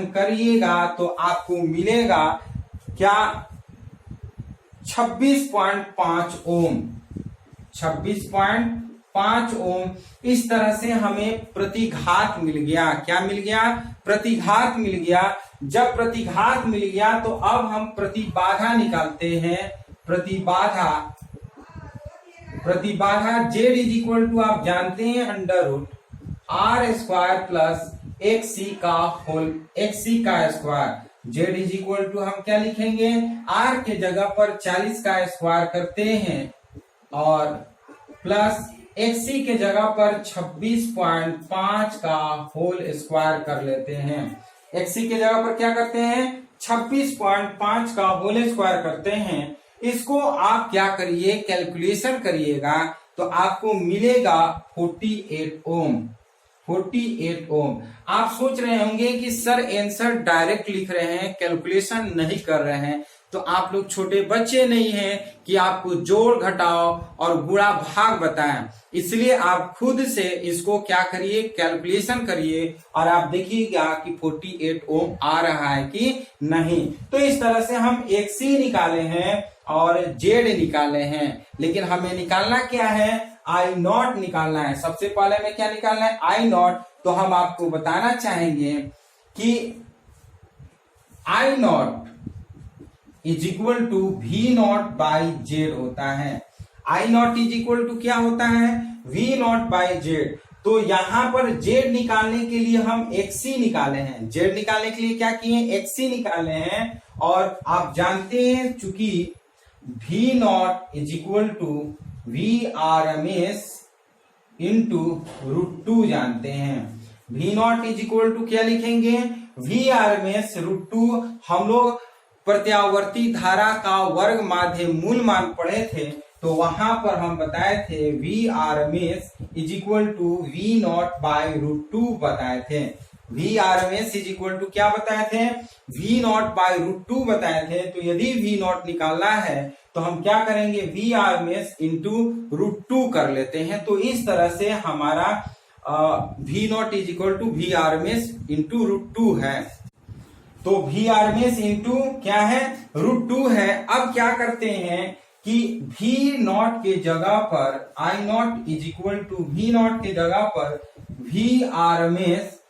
करिएगा तो आपको मिलेगा क्या, 26.5 ओम। 26.5 ओम। इस तरह से हमें प्रतिघात मिल गया। क्या मिल गया, प्रतिघात मिल गया। जब प्रतिघात मिल गया तो अब हम प्रतिबाधा निकालते हैं। प्रतिबाधा Z = आप जानते हैं √R² प्लस XC का स्क्वायर। Z = हम क्या लिखेंगे, R के जगह पर 40 का स्क्वायर करते हैं, और प्लस XC के जगह पर 26.5 का होल स्क्वायर कर लेते हैं। XC के जगह पर क्या करते हैं, 26.5 का होल स्क्वायर करते हैं। इसको आप क्या करिए, कैलकुलेशन करिएगा तो आपको मिलेगा 48 ओम। 48 ओम। आप सोच रहे होंगे कि सर आंसर डायरेक्ट लिख रहे हैं, कैलकुलेशन नहीं कर रहे हैं। तो आप लोग छोटे बच्चे नहीं हैं कि आपको जोड़ घटाओ और गुणा भाग बताएं। इसलिए आप खुद से इसको क्या करिए, कैलकुलेशन करिए, और आप देखिएगा कि 48 ओम आ रहा है कि नहीं। तो इस तरह से हम XC निकाले हैं और Z निकाले हैं, लेकिन हमें निकालना क्या है, I0 निकालना है। सबसे पहले में क्या निकालना है, I0। तो हम आपको बताना चाहेंगे कि I0 = V0/Z होता है। I0 क्या होता है, V0/Z। तो यहां पर Z निकालने के लिए हम XC निकाले हैं। Z निकालने के लिए क्या किए, XC निकाले हैं। और आप जानते हैं चूंकि V0 = Vrms × √2 जानते हैं। V0 क्या लिखेंगे, Vrms √2। हम लोग प्रत्यावर्ती धारा का वर्ग माध्य मूल मान पढ़े थे, तो वहां पर हम बताए थे Vrms = V0/√2 बताए थे। V R M S is equal to क्या बताए थे, वी नॉट बाय √2 बताए थे। तो यदि वी नॉट निकालना है तो हम क्या करेंगे, V R M S into √2 कर लेते हैं। तो इस तरह से हमारा V naught is equal to V R M S into √2 है। तो V R M S into क्या है, √2 है। अब क्या करते हैं कि वी नॉट के जगह पर I naught is equal to V naught के जगह पर V R M S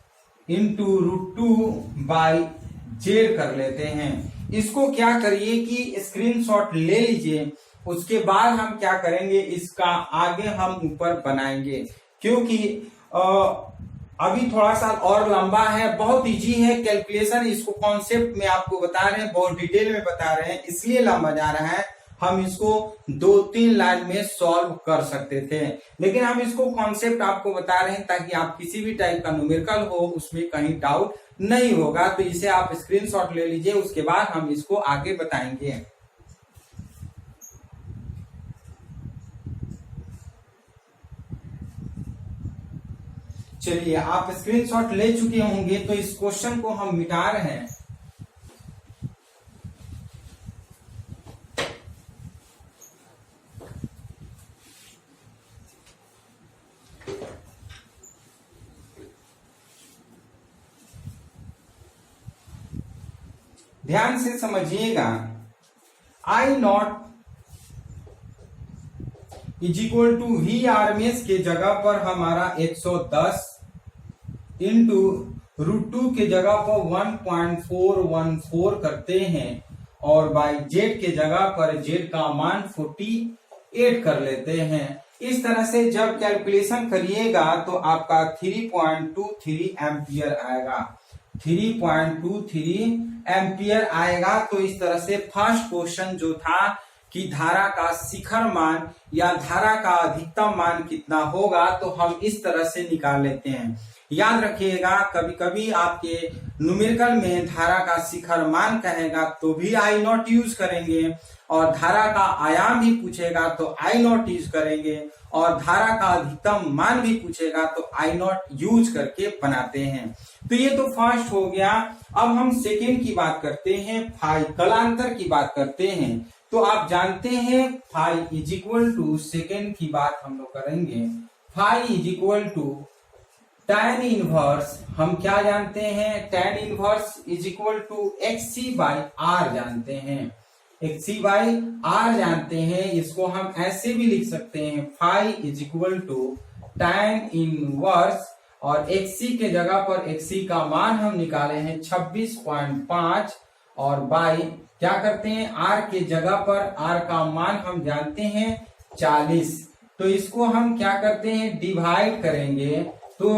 into √2 by Z कर लेते हैं। इसको क्या करिए कि स्क्रीनशॉट ले लीजिए, उसके बाद हम क्या करेंगे, इसका आगे हम ऊपर बनाएंगे, क्योंकि अभी थोड़ा सा और लंबा है, बहुत इजी है कैलकुलेशन। इसको कॉन्सेप्ट में आपको बता रहे हैं, बहुत डिटेल में बता रहे हैं, इसलिए लंबा जा रहा है। हम इसको 2-3 लाइन में सॉल्व कर सकते थे, लेकिन हम इसको कॉन्सेप्ट आपको बता रहे हैं ताकि आप किसी भी टाइप का न्यूमेरिकल हो उसमें कहीं डाउट नहीं होगा। तो इसे आप स्क्रीनशॉट ले लीजिए, उसके बाद हम इसको आगे बताएंगे। चलिए, आप स्क्रीनशॉट ले चुके होंगे, तो इस क्वेश्चन को हम मिटा रहे हैं। ध्यान से समझिएगा, I naught is equal to V R M S के जगह पर हमारा 110 इंटू √2 के जगह पर 1.414 करते हैं, और बाई जेड के जगह पर जेड का मान 48 कर लेते हैं। इस तरह से जब कैलकुलेशन करिएगा तो आपका 3.23 एम्पियर आएगा, 3.23 एम्पियर आएगा। तो इस तरह से फर्स्ट क्वेश्चन जो था कि धारा का शिखर मान या धारा का अधिकतम मान कितना होगा, तो हम इस तरह से निकाल लेते हैं। याद रखिएगा, कभी कभी आपके न्यूमेरिकल में धारा का शिखर मान कहेगा तो भी आई नॉट यूज करेंगे, और धारा का आयाम भी पूछेगा तो आई नॉट यूज करेंगे, और धारा का अधिकतम मान भी पूछेगा तो आई नॉट यूज करके बनाते हैं। तो ये तो फर्स्ट हो गया। अब हम सेकेंड की बात करते हैं, फाई कलांतर की बात करते हैं। तो आप जानते हैं phi is equal to, second की बात हम लोग करेंगे, phi is equal to tan inverse. हम क्या जानते हैं, tan inverse is equal to XC by R जानते हैं, XC बाई R जानते हैं। इसको हम ऐसे भी लिख सकते हैं, phi is equal to tan inverse, और XC के जगह पर XC का मान हम निकाले हैं 26.5, और बाई क्या करते हैं, R के जगह पर R का मान हम जानते हैं 40। तो इसको हम क्या करते हैं, डिवाइड करेंगे, तो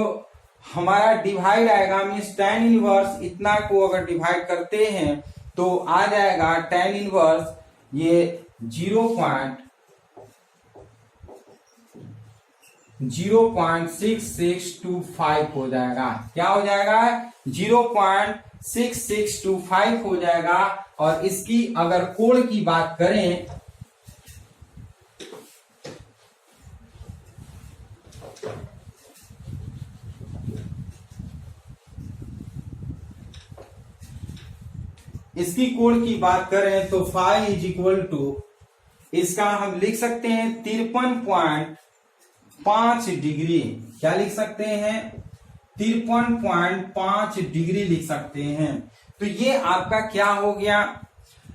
हमारा डिवाइड आएगा, मीन्स tan इनवर्स इतना को अगर डिवाइड करते हैं तो आ जाएगा tan इनवर्स ये 0.6625 हो जाएगा। क्या हो जाएगा, 0.6625 हो जाएगा। और इसकी अगर कोण की बात करें, इसकी कोण की बात करें तो फाई इज इक्वल टू, इसका हम लिख सकते हैं 53.5 डिग्री। क्या लिख सकते हैं, 53.5 डिग्री लिख सकते हैं। तो ये आपका क्या हो गया,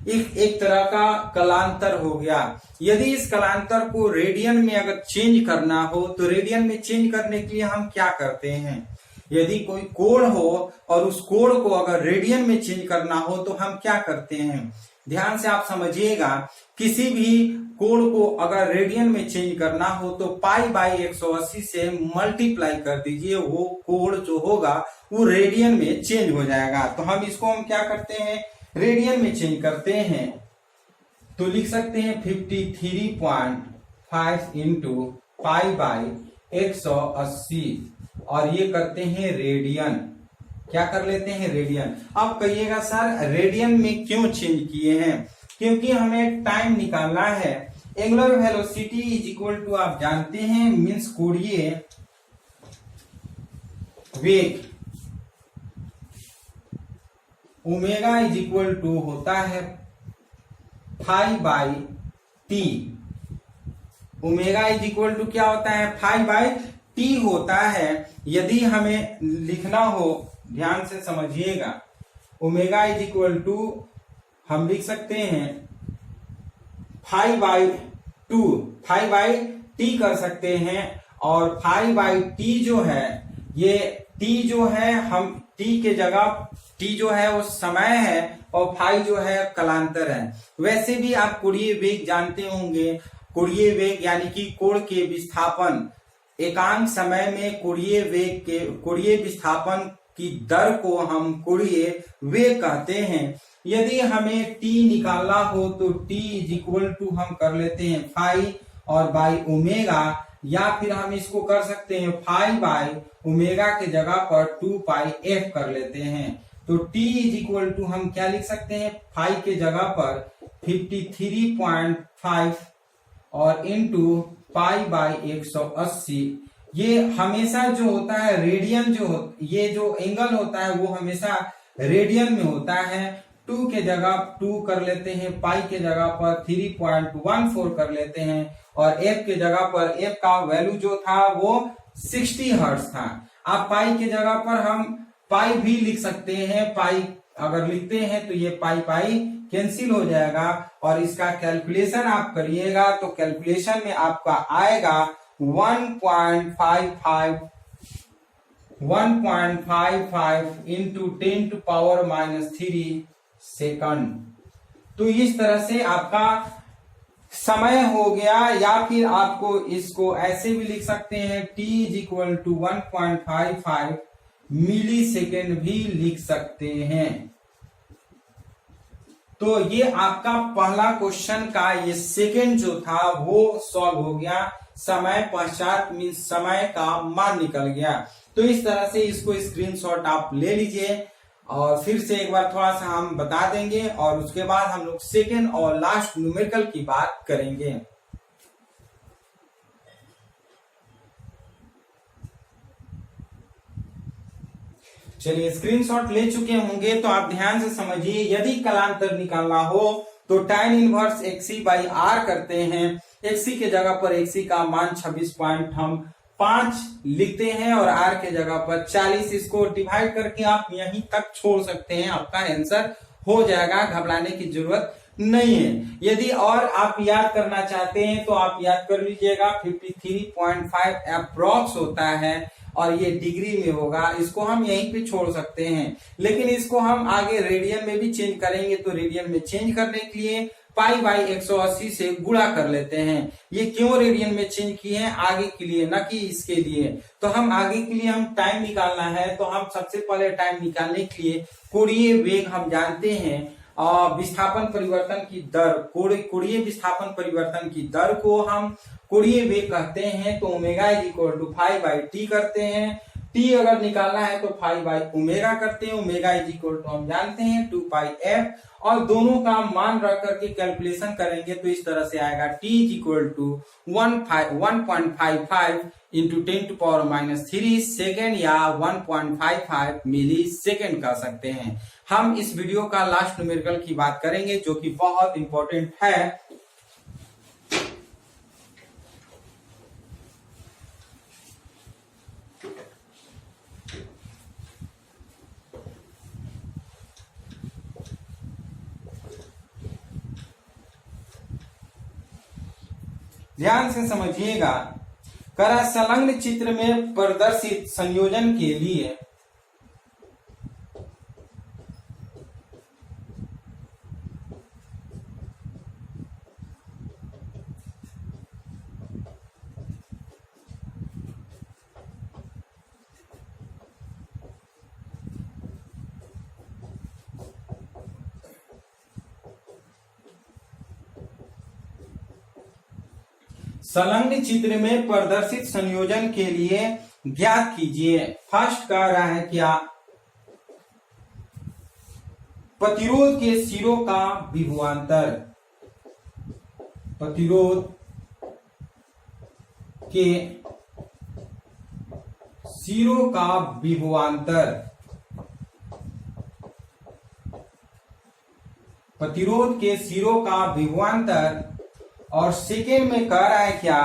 एक तरह का कलांतर हो गया। यदि इस कलांतर को रेडियन में अगर चेंज करना हो तो रेडियन में चेंज करने के लिए हम क्या करते हैं, यदि कोई कोण हो और उस कोण को अगर रेडियन में चेंज करना हो तो हम क्या करते हैं, ध्यान से आप समझिएगा, किसी भी कोण को अगर रेडियन में चेंज करना हो तो पाई बाई 180 से मल्टीप्लाई कर दीजिए, वो कोण जो होगा वो रेडियन में चेंज हो जाएगा। तो हम इसको हम क्या करते हैं, रेडियन में चेंज करते हैं। तो लिख सकते हैं 53.5 इंटू पाई बाई 180, और ये करते हैं रेडियन। क्या कर लेते हैं, रेडियन। अब कहिएगा सर रेडियन में क्यों चेंज किए हैं, क्योंकि हमें टाइम निकालना है। Angular velocity is equal to आप जानते हैं मीन्स कोणीय वेग, ओमेगा इज इक्वल टू होता है phi by T. Omega is equal to क्या होता है, फाई बाई टी होता है। यदि हमें लिखना हो, ध्यान से समझिएगा, ओमेगा इज इक्वल टू हम लिख सकते हैं phi by two, phi by T कर सकते हैं। और फाई बाई टी जो है, ये टी जो है, हम टी के जगह टी जो है वो समय है और फाई जो है कालांतर है। वैसे भी आप कोणीय वेग जानते होंगे। कोणीय वेग यानी कि कोण के विस्थापन, एकांक समय में कोणीय विस्थापन की दर को हम कोणीय वेग कहते हैं। यदि हमें टी निकालना हो तो टी इज इक्वल टू हम कर लेते हैं फाई और बाई ओमेगा, या फिर हम इसको कर सकते हैं फाई बाई ओमेगा के जगह पर 2 पाई एफ कर लेते हैं। तो टी इज इक्वल टू हम क्या लिख सकते हैं, फाई के जगह पर 53.5 और इंटू पाई बाई 180। ये हमेशा जो होता है रेडियन, ये जो एंगल होता है वो हमेशा रेडियन में होता है। 2 के जगह 2 कर लेते हैं, पाई के जगह पर 3.14 कर लेते हैं और एफ के जगह पर, एफ का वैल्यू जो था वो 60 हर्ट्ज था। आप पाई के जगह पर हम पाई भी लिख सकते हैं। पाई अगर लिखते हैं तो ये पाई पाई कैंसिल हो जाएगा और इसका कैलकुलेशन आप करिएगा तो कैलकुलेशन में आपका आएगा 1.55 इंटू 10⁻³ सेकंड। तो इस तरह से आपका समय हो गया। या फिर आपको इसको ऐसे भी लिख सकते हैं, t is equal to 1.55 millisecond भी लिख सकते हैं। तो ये आपका पहला क्वेश्चन का ये सेकेंड जो था वो सॉल्व हो गया। समय पश्चात मीन्स समय का मान निकल गया। तो इस तरह से इसको स्क्रीनशॉट आप ले लीजिए और फिर से एक बार थोड़ा सा हम बता देंगे और उसके बाद हम लोग सेकेंड और लास्ट न्यूमेरिकल की बात करेंगे। चलिए, स्क्रीनशॉट ले चुके होंगे तो आप ध्यान से समझिए। यदि कालांतर निकालना हो तो tan inverse XC by R करते हैं। XC के जगह पर XC का मान 26.5 लिखते हैं और R के जगह पर 40। इसको डिवाइड करके आप यहीं तक छोड़ सकते हैं, आपका आंसर हो जाएगा, घबराने की जरूरत नहीं है। यदि और आप याद करना चाहते हैं तो आप याद कर लीजिएगा। 53.5 अप्रॉक्स होता है और ये डिग्री में होगा। इसको हम यहीं पे छोड़ सकते हैं, लेकिन इसको हम आगे रेडियन में भी चेंज करेंगे। तो रेडियन में चेंज करने के लिए पाई बाई 180 से गुणा कर लेते हैं। ये क्यों रेडियन में चेंज किए हैं, आगे के लिए, न कि इसके लिए। तो हम आगे के लिए हम टाइम निकालना है तो हम सबसे पहले टाइम निकालने के लिए कोणीय वेग हम जानते हैं, विस्थापन परिवर्तन की दर, कोणीय विस्थापन परिवर्तन की दर को हम कोणीय वेग कहते हैं। तो omega is equal to phi by T करते हैं। टी अगर निकालना है तो फाई बाई ओमेगा करते हैं। ओमेगा इज इक्वल टू हम जानते हैं 2 पाई एफ और दोनों का मान रख करके कैलकुलेशन करेंगे तो इस तरह से आएगा t is equal to 1.55 into 10⁻³ second या 1.55 मिली सेकेंड कह सकते हैं। हम इस वीडियो का लास्ट न्यूमेरिकल की बात करेंगे जो कि बहुत इंपॉर्टेंट है। ध्यान से समझिएगा। करा संलग्न चित्र में प्रदर्शित संयोजन के लिए संलग्न चित्र में प्रदर्शित संयोजन के लिए ज्ञात कीजिए। फर्स्ट कह रहा है क्या, प्रतिरोध के सिरों का विभवांतर। प्रतिरोध के सिरों का विभवांतर प्रतिरोध के सिरों का विभवांतर, और सेकेंड में कह रहा है क्या,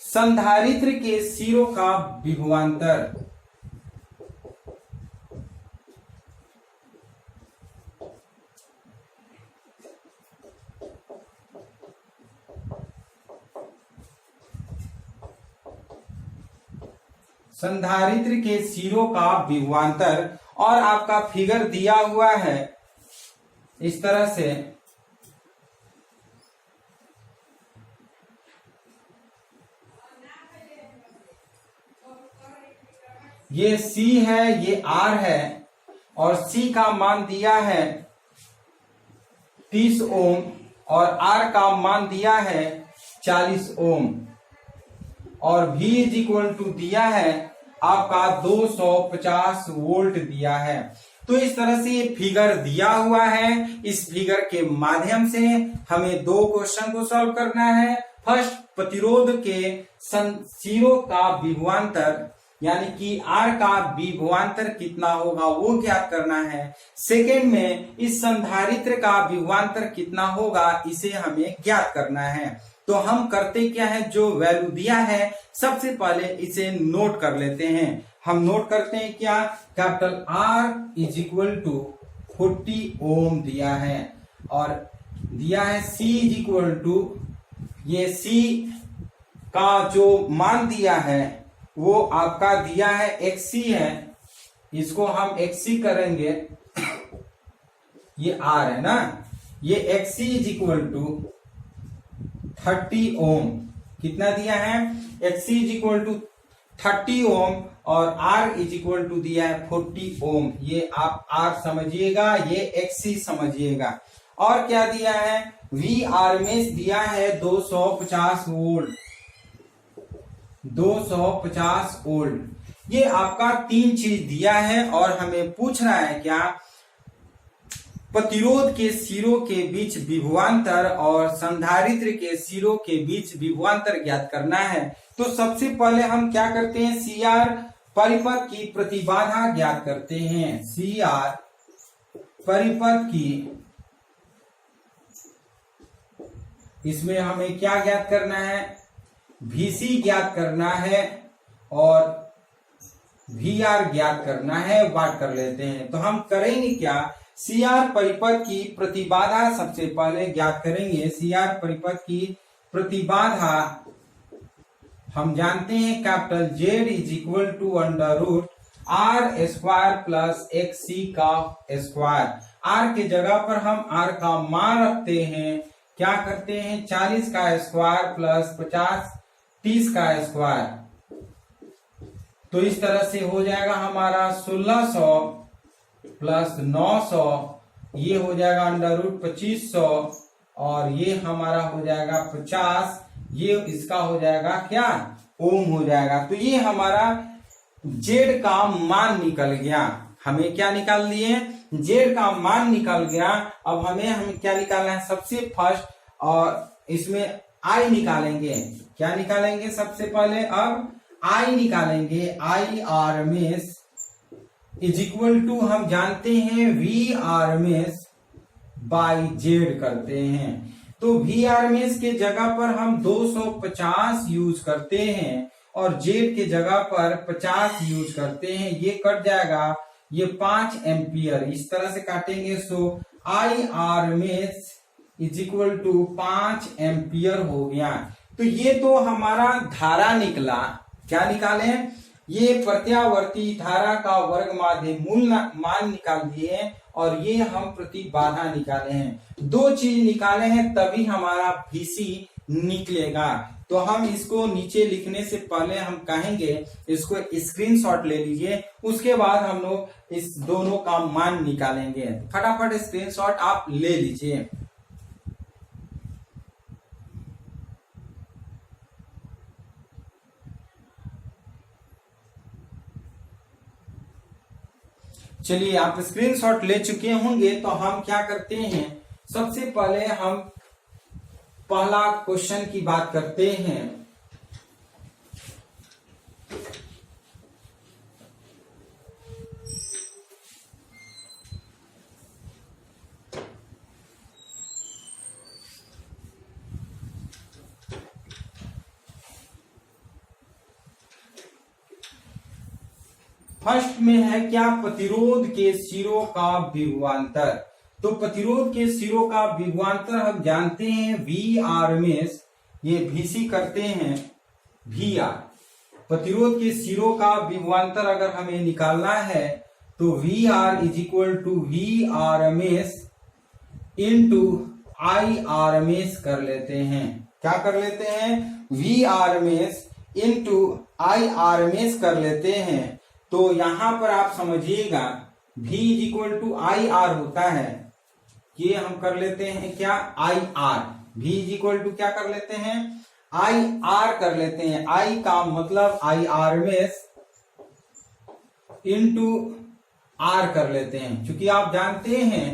संधारित्र के सिरों का विभवांतर। संधारित्र के सिरों का विभवांतर, और आपका फिगर दिया हुआ है इस तरह से। ये C है, ये R है, और C का मान दिया है 30 ओम और R का मान दिया है 40 ओम, और V इज इक्वल टू दिया है आपका 250 वोल्ट दिया है। तो इस तरह से ये फिगर दिया हुआ है। इस फिगर के माध्यम से हमें दो क्वेश्चन को सॉल्व करना है। फर्स्ट, प्रतिरोध के सिरों का विभवांतर यानी कि R का विभवांतर कितना होगा वो ज्ञात करना है। सेकेंड में इस संधारित्र का विभवांतर कितना होगा इसे हमें ज्ञात करना है। तो हम करते क्या है, जो वैल्यू दिया है सबसे पहले इसे नोट कर लेते हैं। हम नोट करते हैं क्या, capital R is equal to 40 ohm दिया है, और दिया है C इज इक्वल टू, ये C का जो मान दिया है वो आपका दिया है XC है, इसको हम XC करेंगे, ये R है ना, ये XC इज इक्वल टू 30 ओम। कितना दिया है, XC इज इक्वल टू 30 ओम और R इज इक्वल टू दिया है 40 ओम। ये आप R समझिएगा, ये XC समझिएगा। और क्या दिया है, Vrms दिया है 250 वोल्ट, 250 वोल्ट। ये आपका तीन चीज दिया है, और हमें पूछ रहा है क्या, प्रतिरोध के सिरों के बीच विभवांतर और संधारित्र के सिरों के बीच विभवांतर ज्ञात करना है। तो सबसे पहले हम क्या करते हैं, CR परिपथ की प्रतिबाधा ज्ञात करते हैं। CR परिपथ की, इसमें हमें क्या ज्ञात करना है, VC ज्ञात करना है और VR ज्ञात करना है। वाट कर लेते हैं। तो हम करेंगे क्या, CR परिपथ की प्रतिबाधा सबसे पहले ज्ञात करेंगे। CR परिपथ की प्रतिबाधा हम जानते हैं capital Z is equal to under root R square plus XC का स्क्वायर। R के जगह पर हम R का मान रखते हैं, क्या करते हैं, 40 का स्क्वायर प्लस 50 30 का स्क्वायर। तो इस तरह से हो जाएगा हमारा 1600 प्लस 900, ये हो जाएगा अंडर रूट 2500, और ये हमारा हो जाएगा 50, ये इसका हो जाएगा क्या, ओम हो जाएगा। तो ये हमारा जेड का मान निकल गया। हमें क्या निकाल लिए, जेड का मान निकल गया। अब हमें क्या निकालना है, सबसे फर्स्ट, और इसमें आई निकालेंगे। क्या निकालेंगे सबसे पहले, अब आई निकालेंगे। IRMS इज इक्वल टू हम जानते हैं Vrms बाई जेड करते हैं। तो Vrms के जगह पर हम 250 यूज करते हैं और जेड के जगह पर 50 यूज करते हैं। ये कट जाएगा, ये 5 एम्पियर इस तरह से काटेंगे। So IRMS is equal to 5 ampere हो गया। तो ये तो हमारा धारा निकला। क्या निकाले, ये प्रत्यावर्ती धारा का वर्ग माध्य मूल मान निकाल दिए, और ये हम प्रतिबाधा निकाले हैं। दो चीज निकाले हैं तभी हमारा VC निकलेगा। तो हम इसको नीचे लिखने से पहले हम कहेंगे इसको स्क्रीनशॉट ले लीजिए, उसके बाद हम लोग इस दोनों का मान निकालेंगे। फटाफट स्क्रीनशॉट आप ले लीजिए। चलिए, आप स्क्रीनशॉट ले चुके होंगे। तो हम क्या करते हैं, सबसे पहले हम पहला क्वेश्चन की बात करते हैं। फर्स्ट में है क्या, प्रतिरोध के सिरों का विभवांतर। तो प्रतिरोध के सिरों का विभवांतर हम जानते हैं VRMS, ये VC करते हैं VR। प्रतिरोध के सिरों का विभवांतर अगर हमें निकालना है तो VR is equal to VRMS into IRMS कर लेते हैं। क्या कर लेते हैं, VRMS इंटू IRMS कर लेते हैं। तो यहां पर आप समझिएगा V is equal to IR होता है, ये हम कर लेते हैं क्या, IR। V is equal to क्या कर लेते हैं, IR कर लेते हैं। I का मतलब IRMS इंटू R कर लेते हैं। क्योंकि आप जानते हैं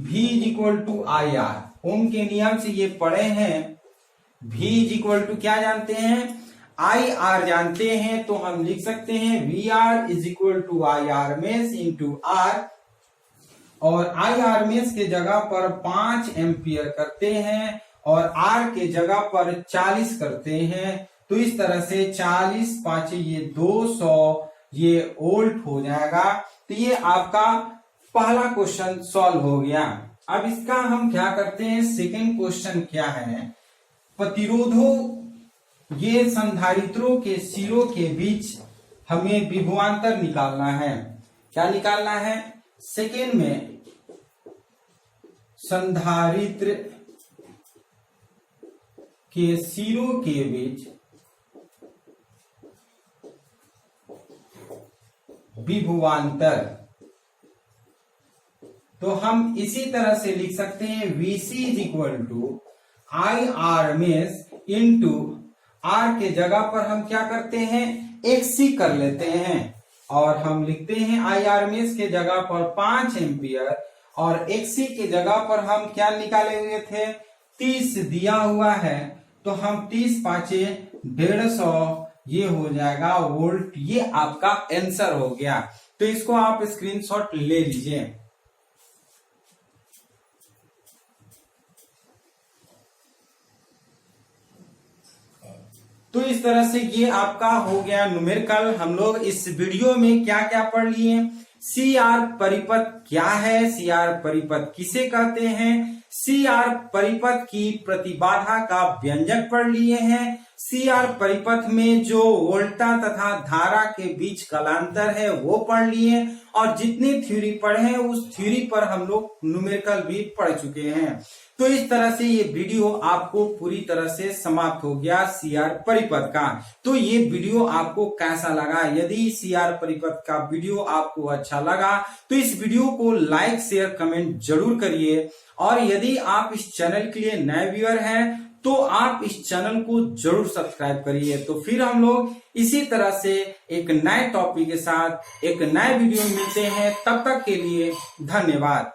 V is equal to IR, Ohm के नियम से ये पढ़े हैं। V इज इक्वल टू क्या जानते हैं, IR जानते हैं, तो हम लिख सकते हैं VR is equal to IRMS into R, और IRMS के जगह पर 5 एम्पियर करते हैं और R के जगह पर 40 करते हैं। तो इस तरह से 40 5 ये 200 ये वोल्ट हो जाएगा। तो ये आपका पहला क्वेश्चन सॉल्व हो गया। अब इसका हम क्या करते हैं, सेकंड क्वेश्चन क्या है, प्रतिरोधों ये संधारित्रों के सिरों के बीच हमें विभवांतर निकालना है। क्या निकालना है, सेकंड में संधारित्र के सिरों के बीच विभवांतर। तो हम इसी तरह से लिख सकते हैं VC is equal to IRMS into R के जगह पर हम क्या करते हैं, XC कर लेते हैं, और हम लिखते हैं IRMS के जगह पर 5 एम्पियर और XC के जगह पर हम क्या निकाले हुए थे, 30 दिया हुआ है। तो हम 30 5 150 ये हो जाएगा वोल्ट। ये आपका आंसर हो गया। तो इसको आप स्क्रीनशॉट ले लीजिए। तो इस तरह से ये आपका हो गया न्यूमेरिकल। हम लोग इस वीडियो में क्या क्या पढ़ लिए, CR परिपथ क्या है, CR परिपथ किसे कहते हैं, CR परिपथ की प्रतिबाधा का व्यंजक पढ़ लिए हैं, CR परिपथ में जो वोल्टा तथा धारा के बीच कलांतर है वो पढ़ लिए, और जितनी थ्योरी पढ़े हैं उस थ्योरी पर हम लोग न्यूमेरिकल भी पढ़ चुके हैं। तो इस तरह से ये वीडियो आपको पूरी तरह से समाप्त हो गया CR परिपथ का। तो ये वीडियो आपको कैसा लगा, यदि CR परिपथ का वीडियो आपको अच्छा लगा तो इस वीडियो को लाइक शेयर कमेंट जरूर करिए, और यदि आप इस चैनल के लिए नए व्यूअर हैं तो आप इस चैनल को जरूर सब्सक्राइब करिए। तो फिर हम लोग इसी तरह से एक नए टॉपिक के साथ एक नए वीडियो में मिलते हैं। तब तक के लिए धन्यवाद।